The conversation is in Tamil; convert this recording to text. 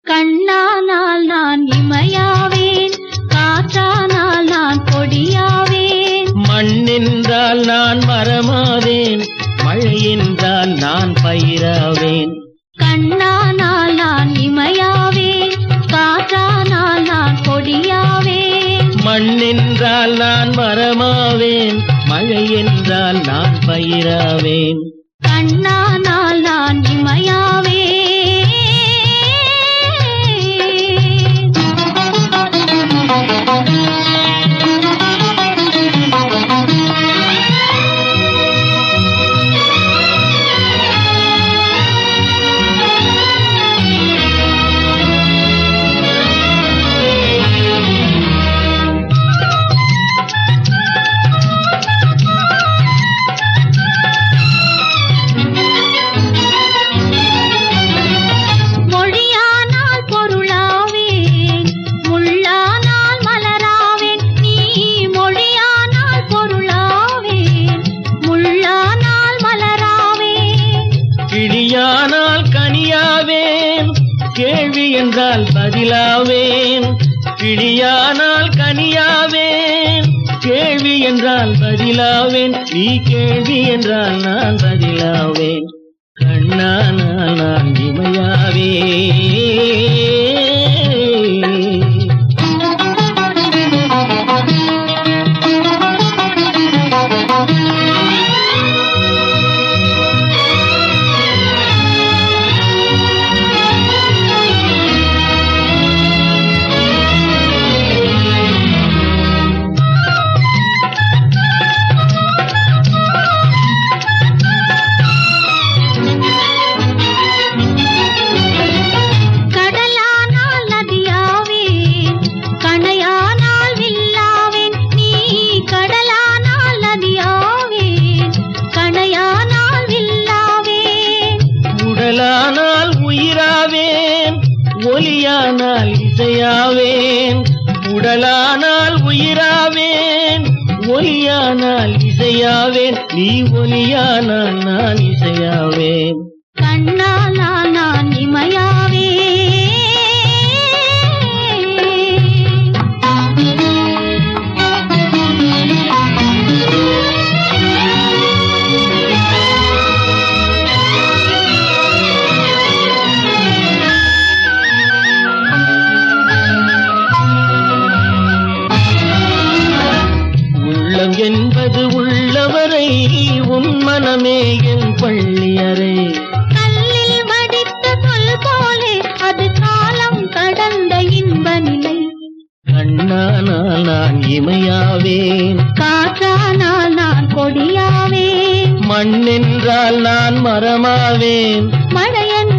கண்ணானால் நான் இமையாவேன், காற்றானால் நான் கொடியாவேன். மண்ணென்றால் நான் மரமாவேன், மழையென்றால் நான் பயிராவேன். கண்ணானால் நான் இமையாவேன், காற்றானால் நான் கொடியாவேன். மண்ணென்றால் நான் மரமாவேன், மழையென்றால் நான் பயிராவேன். கண்ணானால் நான் இமையாவேன். கிளியானால் கனியாவேன், கேள்வி என்றால் பதிலாவேன். கிளியானால் கனியாவேன், கேள்வி என்றால் பதிலாவேன். நீ கேள்வி என்றால் நான் பதிலாவேன். கண்ணானால் நான் இமையாவேன். உடலானால் உயிராவேன், ஒலியானால் இசையாவேன். உடலானால் உயிராவேன், ஒலியானால் இசையாவேன். நீ ஒலியானால் நான் இசையாவேன். கண்ணானால் நான் இமையாவேன். என்பது உள்ளவரை உன் மனமே என் பள்ளியறை. கல்லில் வடித்த சொல் போலே அது காலம் கடந்த இன்ப நிலை. கண்ணானால் நான் இமையாவேன், காற்றானால் நான் கொடியாவேன். மண்ணென்றால் நான் மரமாவேன், மழையென்றால்